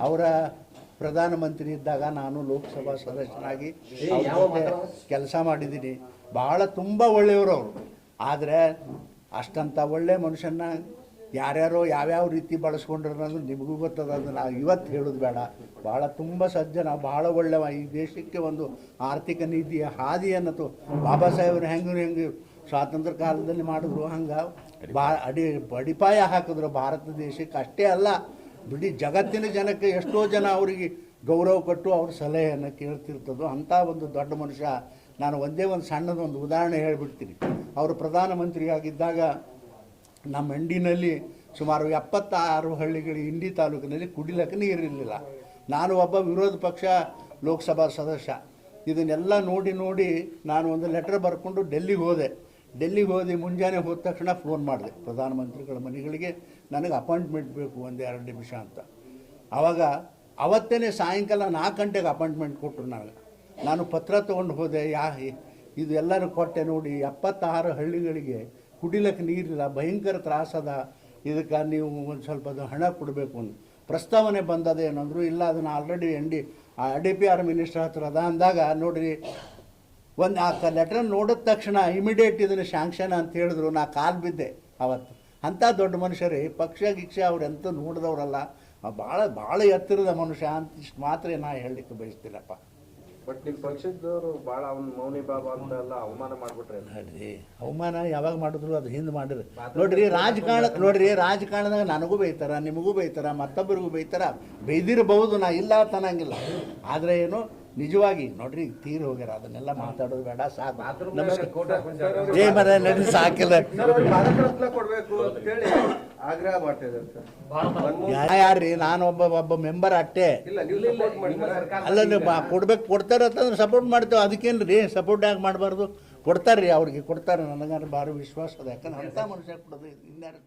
ಅವರ ಪ್ರಧಾನಮಂತ್ರಿ ಇದ್ದಾಗ ನಾನು ಲೋಕಸಭಾ ಸದಸ್ಯನಾಗಿ ಕೆಲಸ ಮಾಡಿದ್ದೀನಿ. ಭಾಳ ತುಂಬ ಒಳ್ಳೆಯವರು ಅವರು. ಆದರೆ ಅಷ್ಟಂಥ ಒಳ್ಳೆಯ ಮನುಷ್ಯನ ಯಾರ್ಯಾರೋ ಯಾವ್ಯಾವ ರೀತಿ ಬಳಸ್ಕೊಂಡ್ರು ಅನ್ನೋದು ನಿಮಗೂ ಗೊತ್ತದ. ಅದು ನಾವು ಇವತ್ತು ಹೇಳೋದು ಬೇಡ. ಭಾಳ ತುಂಬ ಸಜ್ಜನ, ಭಾಳ ಒಳ್ಳೆಯ ಈ ದೇಶಕ್ಕೆ ಒಂದು ಆರ್ಥಿಕ ನೀತಿಯ ಹಾದಿಯನ್ನು ಬಾಬಾ ಸಾಹೇಬರು ಹೆಂಗೆ ಸ್ವಾತಂತ್ರ್ಯ ಕಾಲದಲ್ಲಿ ಮಾಡಿದ್ರು ಹಂಗೆ ಅಡಿಪಾಯ ಹಾಕಿದ್ರು ಭಾರತ ದೇಶಕ್ಕೆ. ಅಷ್ಟೇ ಅಲ್ಲ, ಇಡೀ ಜಗತ್ತಿನ ಜನಕ್ಕೆ ಎಷ್ಟೋ ಜನ ಅವರಿಗೆ ಗೌರವ ಕೊಟ್ಟು ಅವ್ರ ಸಲಹೆಯನ್ನು ಕೇಳ್ತಿರ್ತದೋ ಅಂಥ ಒಂದು ದೊಡ್ಡ ಮನುಷ್ಯ. ನಾನು ಒಂದೇ ಒಂದು ಸಣ್ಣದೊಂದು ಉದಾಹರಣೆ ಹೇಳಿಬಿಡ್ತೀನಿ. ಅವರು ಪ್ರಧಾನಮಂತ್ರಿಯಾಗಿದ್ದಾಗ ನಮ್ಮ ಮಂಡಿನಲ್ಲಿ ಸುಮಾರು 76 ಹಳ್ಳಿಗಳು ಇಂಡಿ ತಾಲೂಕಿನಲ್ಲಿ ಕುಡಿಲಿಕ್ಕೆ ನೀರಿರಲಿಲ್ಲ. ನಾನು ಒಬ್ಬ ವಿರೋಧ ಪಕ್ಷ ಲೋಕಸಭಾ ಸದಸ್ಯ. ಇದನ್ನೆಲ್ಲ ನೋಡಿ ನಾನು ಒಂದು ಲೆಟರ್ ಬರ್ಕೊಂಡು ಡೆಲ್ಲಿಗೆ ಹೋದೆ. ಮುಂಜಾನೆ ಹೋದ ತಕ್ಷಣ ಫೋನ್ ಮಾಡಿದೆ ಪ್ರಧಾನಮಂತ್ರಿಗಳ ಮನೆಗಳಿಗೆ, ನನಗೆ ಅಪಾಯಿಂಟ್ಮೆಂಟ್ ಬೇಕು 1-2 ನಿಮಿಷ ಅಂತ. ಆವಾಗ ಅವತ್ತೇ ಸಾಯಂಕಾಲ 4 ಗಂಟೆಗೆ ಅಪಾಯಿಂಟ್ಮೆಂಟ್ ಕೊಟ್ಟರು ನಾನು ಪತ್ರ ತೊಗೊಂಡು ಹೋದೆ. ಇದು ಎಲ್ಲರೂ ಕೊಟ್ಟೆ. ನೋಡಿ 76 ಹಳ್ಳಿಗಳಿಗೆ ಕುಡಿಲಿಕ್ಕೆ ನೀರಿಲ್ಲ, ಭಯಂಕರ ತ್ರಾಸದ. ಇದಕ್ಕೆ ನೀವು ಒಂದು ಸ್ವಲ್ಪ ಹಣ ಕೊಡಬೇಕು ಅಂತ ಪ್ರಸ್ತಾವನೆ ಬಂದದೆ ಏನಂದ್ರು. ಇಲ್ಲ, ಅದನ್ನು ಆಲ್ರೆಡಿ DPR ಮಿನಿಸ್ಟರ್ ಹತ್ರ ಅದ ಅಂದಾಗ ನೋಡಿರಿ, ಒಂದು ಆ ಲೆಟ್ರ್ ನೋಡಿದ ತಕ್ಷಣ ಇಮಿಡಿಯೇಟ್ ಇದನ್ನು ಶಾಂಕ್ಷನ್ ಅಂತ ಹೇಳಿದ್ರು. ನಾ ಕಾಲು ಬಿದ್ದೆ ಅವತ್ತು. ಅಂಥ ದೊಡ್ಡ ಮನುಷ್ಯರೇ, ಪಕ್ಷ ಅವರೆಂತ ನೋಡಿದವರಲ್ಲ, ಭಾಳ ಎತ್ತರದ ಮನುಷ್ಯ ಅಂತ ಇಷ್ಟು ಮಾತ್ರ ನಾ ಹೇಳಲಿಕ್ಕೆ ಬಯಸ್ತೀನಪ್ಪ. ಬಟ್ ನಿಮ್ಮ ಪಕ್ಷದವರು ಭಾಳ ಅವ್ನು ಮೌನಿ ಬಾಬಾ ಅಂತ ಎಲ್ಲ ಅವಮಾನ ಮಾಡಿಬಿಟ್ರೆ. ನೋಡ್ರಿ, ಅವಮಾನ ಯಾವಾಗ ಮಾಡಿದ್ರು ಅದು ಹಿಂದೆ ಮಾಡಿದ್ರು. ರಾಜಕಾರಣದಾಗ ನನಗೂ ಬೈತಾರ, ನಿಮಗೂ ಬೈತಾರ, ಮತ್ತೊಬ್ಬರಿಗೂ ಬೈತಾರ. ಬೈದಿರಬಹುದು, ನಾ ಇಲ್ಲ ತನ್ನಂಗಿಲ್ಲ. ಆದರೆ ಏನು ನಿಜವಾಗಿ ನೋಡ್ರಿ, ತೀರಿ ಹೋಗ್ಯಾರ. ಅದನ್ನೆಲ್ಲ ಮಾತಾಡೋದು ಬೇಡ, ಸಾಕು. ನಮಸ್ಕಾರ. ಜೈ ಮರ ನಡಿ, ಸಾಕಿಲ್ಲ. ಆಗ್ರಹ ಮಾಡ್ತಿದ್ದಾರೆ ಸರ್. ಯಾರ್ರಿ, ನಾನು ಒಬ್ಬ ಮೆಂಬರ್ ಅಟ್ಟೆ. ಅಲ್ಲ, ಕೊಡ್ತಾರೆ ಅಂತಂದ್ರೆ ಸಪೋರ್ಟ್ ಮಾಡ್ತೇವೆ. ಅದಕ್ಕೇನು ರೀ ಸಪೋರ್ಟ್ ಯಾಕೆ ಮಾಡಬಾರ್ದು? ಕೊಡ್ತಾರೆ ರೀ, ಅವ್ರಿಗೆ ಕೊಡ್ತಾರೆ. ನನಗಾದ್ರೆ ಭಾರಿ ವಿಶ್ವಾಸ ಅದ. ಯಾಕಂದ್ರೆ ಅಂಥ ಮನುಷ್ಯ ಕೊಡೋದು ಇನ್ಯಾರು